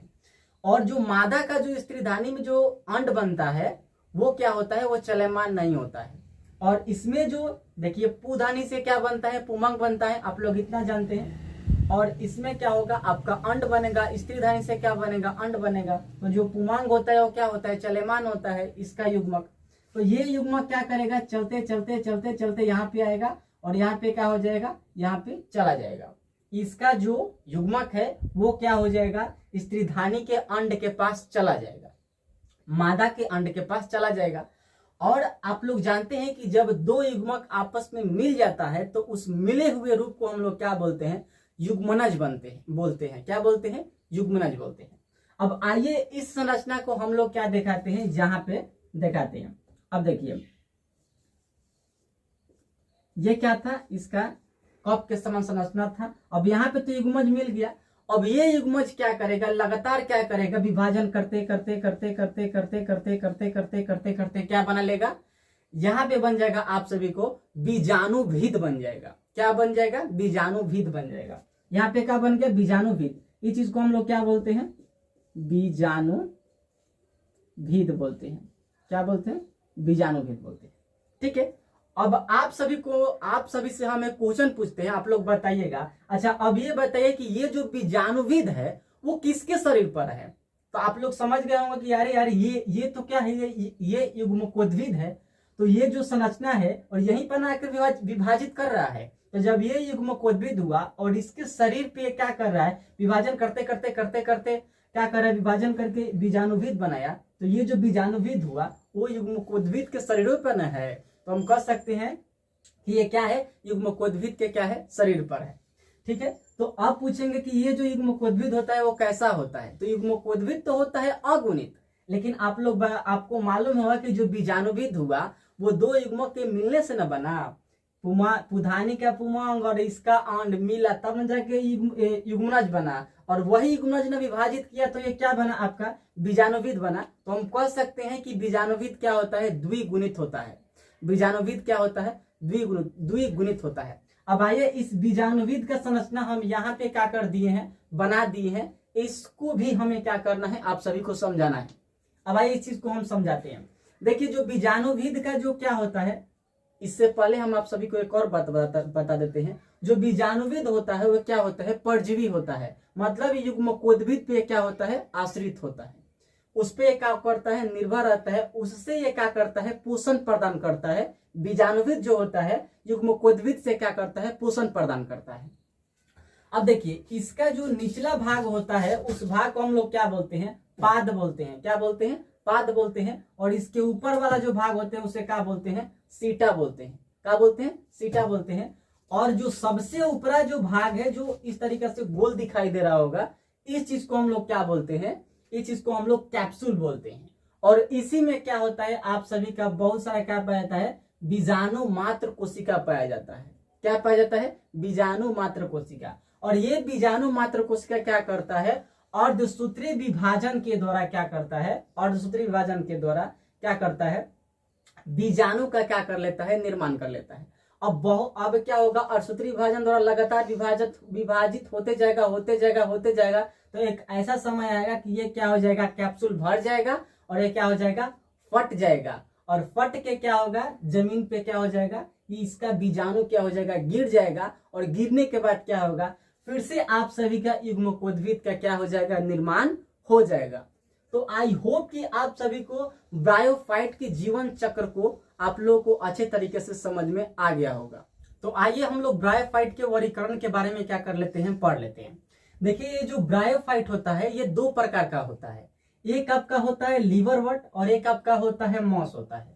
और जो मादा का जो स्त्रीधानी में जो अंड बनता है वो क्या होता है, वो चलयमान नहीं होता है। और इसमें जो देखिए पुधानी से क्या बनता है, पुमंग बनता है, आप लोग इतना जानते हैं। और इसमें क्या होगा, आपका अंड बनेगा। स्त्रीधानी से क्या बनेगा, अंड बनेगा। तो जो पुमांग होता है वो क्या होता है, चलयमान होता है, इसका युग्मक। तो ये युग्मक क्या करेगा, चलते चलते चलते चलते यहाँ पे आएगा और यहाँ पे क्या हो जाएगा, यहाँ पे चला जाएगा। इसका जो युग्मक है वो क्या हो जाएगा, स्त्रीधानी के अंड के पास चला जाएगा, मादा के अंड के पास चला जाएगा। और आप लोग जानते हैं कि जब 2 युग्मक आपस में मिल जाता है तो उस मिले हुए रूप को हम लोग क्या बोलते हैं, युग्मनज बोलते हैं। क्या बोलते हैं, युग्मनज बोलते हैं। अब आइए इस संरचना को हम लोग क्या दिखाते हैं, जहां पे दिखाते हैं। अब देखिए ये क्या था, इसका कप के समान संरचना था। अब यहाँ पे तो युग्मज मिल गया। अब ये युग्मज क्या करेगा, लगातार क्या करेगा, विभाजन करते करते करते करते करते करते करते करते करते करते क्या बना लेगा, यहाँ पे बन जाएगा आप सभी को बीजाणुभिद बन जाएगा। क्या बन जाएगा, बीजाणुभिद बन जाएगा। यहाँ पे क्या बन गया, बीजाणुभिद। इस चीज को हम लोग क्या बोलते हैं, बीजाणुभिद बोलते हैं। क्या बोलते हैं, बीजाणुभिद बोलते हैं। ठीक है। अब आप सभी से हम एक क्वेश्चन पूछते हैं, आप लोग बताइएगा। अच्छा अब ये बताइए कि ये जो बीजाणुभिद है वो किसके शरीर पर है। तो आप लोग समझ गए होंगे कि यार ये तो क्या है, ये युग्मकोद्भिद है। तो ये जो संरचना है और यहीं पर आकर विभाजित कर रहा है। तो जब ये युग्मकोद्भिद हुआ और इसके शरीर पे क्या कर रहा है, विभाजन करते करते करते करते क्या कर रहा है, विभाजन करके बीजाणुभिद बनाया। तो ये जो बीजाणुभिद हुआ वो युग्मकोद्भिद के शरीरों पर न है। तो हम कह सकते हैं कि ये क्या है, युग्मकोद्भिद के क्या है, शरीर पर है। ठीक है। तो आप पूछेंगे कि ये जो युग्मकोद्भिद होता है वो कैसा होता है। तो युग्मकोद्भिद तो होता है अगुणित, लेकिन आपको मालूम होगा कि जो बीजाणुभिद हुआ वो 2 युग्मक के मिलने से न बना। पुधानी का पुमांग और इसका अंड मिला तब न जाके युग्मनज बना, और वही युग्मनज ने विभाजित किया तो ये क्या बना, आपका बीजाणुभिद बना। तो हम कह सकते हैं कि बीजाणुभिद क्या होता है, द्विगुणित होता है। बीजाणुविद क्या होता है, द्विगुणित होता है। अब आइए इस बीजाणुविद का संरचना हम यहाँ पे क्या कर दिए हैं, बना दिए हैं, इसको भी हमें क्या करना है, आप सभी को समझाना है। अब आइए इस चीज को हम समझाते हैं। देखिए जो बीजाणुविद का जो क्या होता है, इससे पहले हम आप सभी को एक और बात बता देते हैं। जो बीजाणुविद होता है वो क्या होता है, परजीवी होता है, मतलब युग्मकोद्भिद पे क्या होता है, आश्रित होता है, उस पे क्या करता है, निर्भर रहता है, उससे ये क्या करता है, पोषण प्रदान करता है। बीजाणुविद जो होता है युग्मकोद्भिद से क्या करता है, पोषण प्रदान करता है। अब देखिए इसका जो निचला भाग होता है उस भाग को हम लोग क्या बोलते हैं, पाद बोलते हैं। क्या बोलते हैं, पाद बोलते हैं। और इसके ऊपर वाला जो भाग होते हैं उसे क्या बोलते हैं, सीटा बोलते हैं। क्या बोलते हैं, सीटा बोलते हैं। और जो सबसे ऊपरा जो भाग है जो इस तरीके से गोल दिखाई दे रहा होगा, इस चीज को हम लोग क्या बोलते हैं, इस चीज को हम लोग कैप्सूल बोलते हैं। और इसी में क्या होता है, आप सभी का बहुत सारा क्या पाया जाता है, बीजाणु मात्र कोशिका पाया जाता है। क्या पाया जाता है, बीजाणु मात्र कोशिका। और ये बीजाणु मात्र कोशिका क्या करता है, अर्धसूत्री विभाजन के द्वारा क्या करता है, अर्धसूत्री विभाजन के द्वारा क्या करता है, बीजाणु का क्या कर लेता है, निर्माण कर लेता है। अब क्या होगा, अर्धसूत्री विभाजन द्वारा लगातार विभाजित होते जाएगा, तो एक ऐसा समय आएगा कि ये क्या हो जाएगा, कैप्सूल भर जाएगा और ये क्या हो जाएगा, फट जाएगा। और फट के क्या होगा, जमीन पे क्या हो जाएगा, ये इसका बीजाणु क्या हो जाएगा, गिर जाएगा। और गिरने के बाद क्या होगा, फिर से आप सभी का युग्मकोद्भिद का क्या हो जाएगा, निर्माण हो जाएगा। तो आई होप कि आप सभी को ब्रायोफाइट के जीवन चक्र को आप लोगों को अच्छे तरीके से समझ में आ गया होगा। तो आइए हम लोग ब्रायोफाइट के वर्गीकरण के बारे में क्या कर लेते हैं, पढ़ लेते हैं। देखिए ये जो ब्रायोफाइट होता है ये दो प्रकार का होता है। एक आपका होता है लीवरवर्ट और एक आपका होता है मॉस होता है।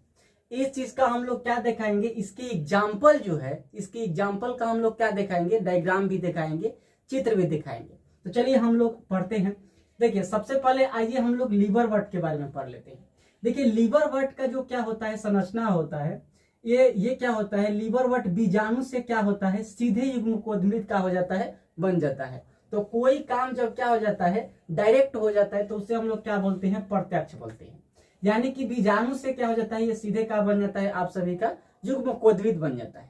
इस चीज का हम लोग क्या दिखाएंगे, इसकी एग्जाम्पल जो है, इसकी एग्जाम्पल का हम लोग क्या दिखाएंगे, डायग्राम भी दिखाएंगे, चित्र भी दिखाएंगे। तो चलिए हम लोग पढ़ते हैं। देखिए सबसे पहले आइए हम लोग लीवरवर्ट के बारे में पढ़ लेते हैं। देखिए लीवरवर्ट का जो क्या होता है, संरचना होता है, ये क्या होता है, लीवरवर्ट बीजाणु से क्या होता है, सीधे युग्मकोद्भिद का हो जाता है, बन जाता है। तो कोई काम जब क्या हो जाता है, डायरेक्ट हो जाता है, तो उसे हम लोग क्या बोलते हैं, प्रत्यक्ष बोलते हैं। यानी कि बीजाणु से क्या हो जाता है, ये सीधे क्या बन जाता है, आप सभी का युग्मकोद्भिद बन जाता है।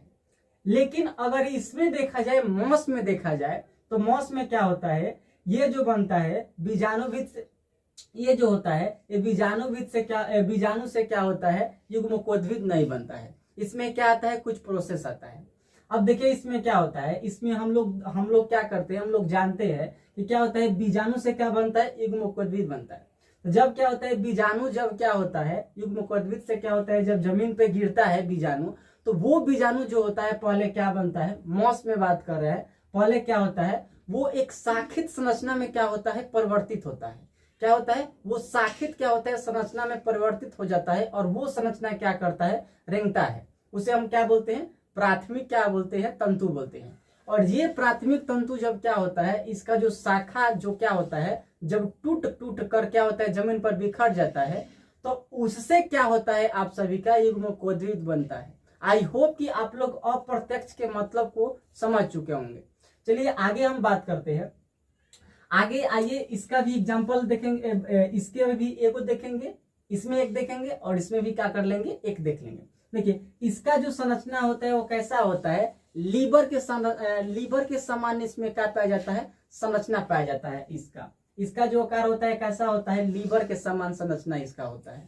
लेकिन अगर इसमें देखा जाए, मॉस में देखा जाए, तो मॉस में क्या होता है, ये जो बनता है बीजाणुविद से, ये जो होता है ये बीजाणुविद से क्या, बीजाणु से क्या होता है, युग्मकोद्भिद नहीं बनता है। इसमें क्या आता है, कुछ प्रोसेस आता है। अब देखिए इसमें क्या होता है, इसमें हम लोग क्या करते हैं, हम लोग जानते हैं कि क्या होता है, बीजाणु से क्या बनता है, युग्मकोद्भिद बनता है। तो जब क्या होता है, बीजाणु जब क्या होता है, युग्मकोद्भिद से क्या होता है, जब जमीन पे गिरता है बीजाणु, तो वो बीजाणु जो होता है पहले क्या बनता है, मॉस में बात कर रहे हैं, पहले क्या होता है, वो एक शाखित संरचना में क्या होता है, परिवर्तित होता है। क्या होता है, वो शाखित क्या होता है, संरचना में परिवर्तित हो जाता है। और वो संरचना क्या करता है, रेंगता है। उसे हम क्या बोलते हैं, प्राथमिक क्या बोलते हैं, तंतु बोलते हैं। और ये प्राथमिक तंतु जब क्या होता है, इसका जो शाखा जो क्या होता है, जब टूट कर क्या होता है, जमीन पर बिखर जाता है, तो उससे क्या होता है, आप सभी का युग्मकोद्भिद बनता है। आई होप कि आप लोग अप्रत्यक्ष के मतलब को समझ चुके होंगे। चलिए आगे हम बात करते हैं। आगे आइए इसका भी एग्जांपल देखेंगे, इसके भी एक देखेंगे, इसमें एक देखेंगे और इसमें भी क्या कर लेंगे, एक देख लेंगे। देखिए इसका जो संरचना होता है वो कैसा होता है, लीवर के समान इसमें क्या पाया जाता है, संरचना पाया जाता है। इसका जो आकार होता है कैसा होता है, लीवर के समान संरचना इसका होता है।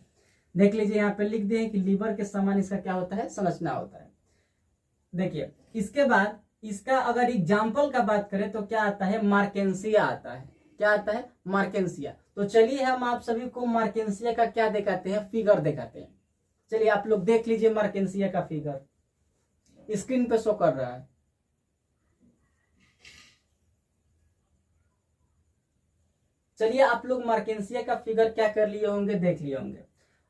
देख लीजिए यहाँ पे लिख दिए कि लीवर के समान इसका क्या होता है, संरचना होता है। देखिए इसके बाद इसका अगर एग्जाम्पल का बात करें तो क्या आता है, मार्केंसिया आता है। क्या आता है, मार्केंसिया। तो चलिए हम आप सभी को मार्केंसिया का क्या दिखाते हैं, फिगर दिखाते हैं। चलिए आप लोग देख लीजिए मार्केंसिया का फिगर, स्क्रीन पे शो कर रहा है। चलिए आप लोग मार्केंसिया का फिगर क्या कर लिए होंगे, देख लिए होंगे।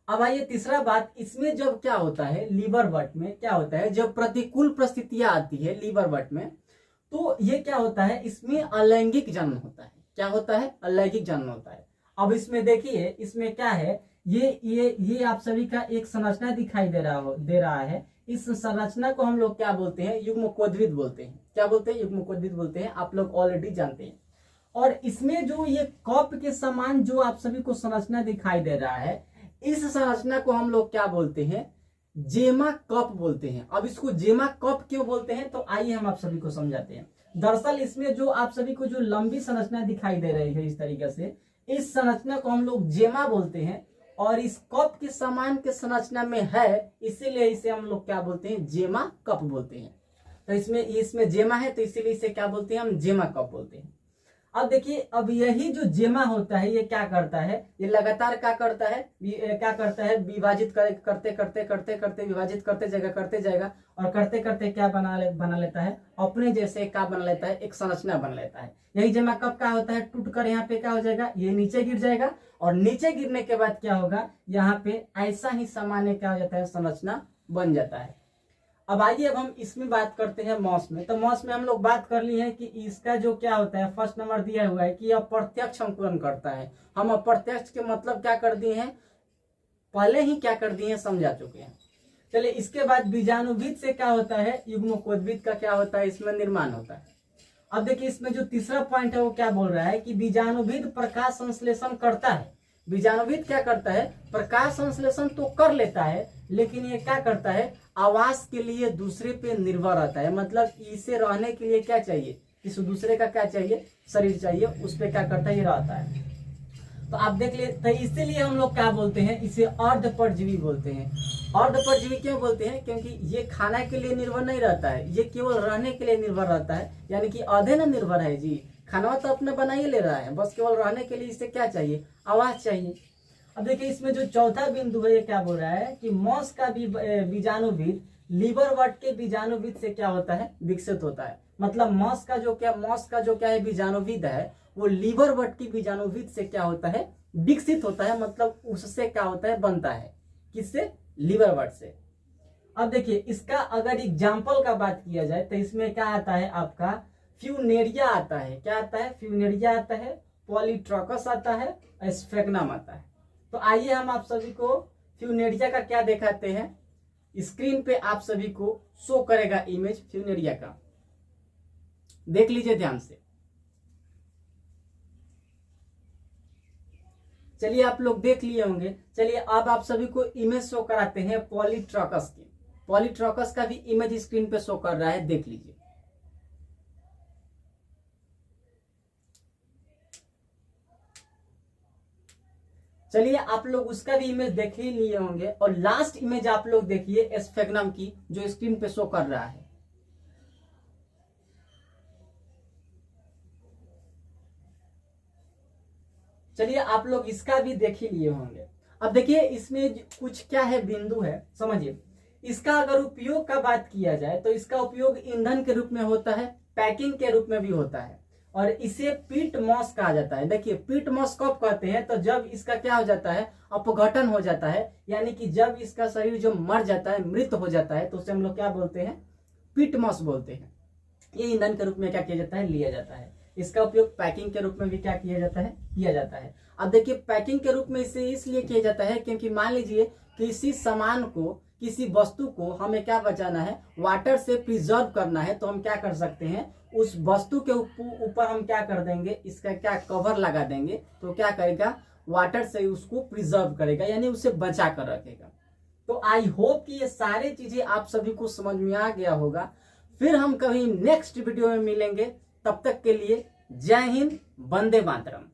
अब आइए तीसरा बात, इसमें जब क्या होता है, लीवरवर्ट में क्या होता है, जब प्रतिकूल परिस्थितियां आती है लीवरवर्ट में, तो ये क्या होता है, इसमें अलैंगिक जन्म होता है। क्या होता है, अलैंगिक जन्म होता है। अब इसमें देखिए, इसमें क्या है, ये आप सभी का एक संरचना दिखाई दे रहा है। इस संरचना को हम लोग क्या बोलते हैं, युग्मकोद्भिद बोलते हैं। क्या बोलते हैं, युग्मकोद्भिद बोलते हैं। आप लोग ऑलरेडी जानते हैं। और इसमें जो ये कप के समान जो आप सभी को संरचना दिखाई दे रहा है, इस संरचना को हम लोग क्या बोलते हैं, जेमा कप बोलते हैं। अब इसको जेमा कप क्यों बोलते हैं, तो आइए हम आप सभी को समझाते हैं। दरअसल इसमें जो आप सभी को जो लंबी संरचना दिखाई दे रही है इस तरीके से, इस संरचना को हम लोग जेमा बोलते हैं, और इस कप के समान के संरचना में है, इसीलिए इसे हम लोग क्या बोलते हैं, जेमा कप बोलते हैं। तो इसमें जेमा है, तो इसीलिए इसे क्या बोलते हैं, हम जेमा कप बोलते हैं। अब देखिए, अब यही जो जेमा होता है ये क्या करता है, ये लगातार क्या करता है, विभाजित करते करते करते करते विभाजित करते जाएगा और करते करते क्या बना लेता है, अपने जैसे क्या बना लेता है, एक संरचना बना लेता है। यही जेमा कब क्या होता है, टूट कर यहाँ पे क्या हो जाएगा, ये नीचे गिर जाएगा, और नीचे गिरने के बाद क्या होगा, यहाँ पे ऐसा ही सामान्य क्या हो जाता है, संरचना बन जाता है। अब आइए, अब हम इसमें बात करते हैं मॉस में। तो मॉस में हम लोग बात कर ली है कि इसका जो क्या होता है, फर्स्ट नंबर दिया हुआ है कि अप्रत्यक्ष अंकुरण करता है। हम अप्रत्यक्ष के मतलब क्या कर दिए हैं, पहले ही क्या कर दिए हैं, समझा चुके हैं। चलिए, इसके बाद बीजाणुभिद से क्या होता है, युग्मकोद्भिद का क्या होता है, इसमें निर्माण होता है। अब देखिए, इसमें जो तीसरा पॉइंट है वो क्या बोल रहा है कि बीजाणुभिद प्रकाश संश्लेषण करता है। बीजाणुभिद क्या करता है, प्रकाश संश्लेषण तो कर लेता है, लेकिन ये क्या करता है, आवास के लिए दूसरे पे निर्भर रहता है। मतलब इसे रहने के लिए क्या चाहिए, इस दूसरे का क्या चाहिए, शरीर चाहिए, उस पे क्या करता है, ये रहता है। तो आप देख लिए, तो इसीलिए हम लोग क्या बोलते हैं, इसे अर्धपरजीवी बोलते हैं। अर्धपरजीवी क्यों बोलते हैं, क्योंकि ये खाना के लिए निर्भर नहीं रहता है, ये केवल रहने के लिए निर्भर रहता है। यानी कि आधे ना निर्भर है जी, खाना तो अपना बना ही ले रहा है, बस केवल रहने के लिए इसे क्या चाहिए, आवास चाहिए। अब देखिए, इसमें जो चौथा बिंदु है ये क्या बोल रहा है कि मॉस का बीजाणुभिद लीवरवर्ट के बीजाणुभिद से क्या होता है, विकसित होता है। मतलब मॉस का जो क्या है बीजाणुभिद है, वो लीवरवर्ट की बीजाणुभिद से क्या होता है, विकसित होता है। मतलब उससे क्या होता है, बनता है, किससे, लीवरवर्ट से। अब देखिए, इसका अगर एग्जाम्पल का बात किया जाए तो इसमें क्या आता है, आपका फ्यूनेरिया आता है। क्या आता है, फ्यूनेरिया आता है, पॉलीट्रॉकस आता है, स्फेग्नम आता है। तो आइए हम आप सभी को फ्यूनेरिया का क्या दिखाते हैं, स्क्रीन पे आप सभी को शो करेगा इमेज फ्यूनेरिया का, देख लीजिए ध्यान से। चलिए, आप लोग देख लिए होंगे। चलिए, अब आप सभी को इमेज शो कराते हैं पॉलीट्रॉकस की। पॉलीट्रॉकस का भी इमेज स्क्रीन पे शो कर रहा है, देख लीजिए। चलिए, आप लोग उसका भी इमेज देख ही लिए होंगे, और लास्ट इमेज आप लोग देखिए स्फेग्नम की, जो स्क्रीन पे शो कर रहा है। चलिए, आप लोग इसका भी देख ही लिए होंगे। अब देखिए, इसमें कुछ क्या है, बिंदु है, समझिए। इसका अगर उपयोग का बात किया जाए तो इसका उपयोग ईंधन के रूप में होता है, पैकिंग के रूप में भी होता है, और इसे पीट मॉस कहा जाता है। देखिए, पीट मॉस कब कहते हैं, तो जब इसका क्या हो जाता है, अपघटन हो जाता है, यानी कि जब इसका शरीर जो मर जाता है, मृत हो जाता है, तो उसे हम लोग क्या बोलते हैं, पीट मॉस बोलते हैं। ये ईंधन के रूप में क्या किया जाता है, लिया जाता है। इसका उपयोग पैकिंग के रूप में भी क्या किया जाता है। अब देखिए, पैकिंग के रूप में इसे इसलिए किया जाता है क्योंकि मान लीजिए किसी सामान को, किसी वस्तु को हमें क्या बचाना है, वाटर से प्रिजर्व करना है, तो हम क्या कर सकते हैं, उस वस्तु के ऊपर हम क्या कर देंगे, इसका क्या कवर लगा देंगे, तो क्या करेगा, वाटर से उसको प्रिजर्व करेगा, यानी उसे बचा कर रखेगा। तो आई होप कि ये सारी चीजें आप सभी को समझ में आ गया होगा। फिर हम कभी नेक्स्ट वीडियो में मिलेंगे, तब तक के लिए जय हिंद, वंदे मातरम।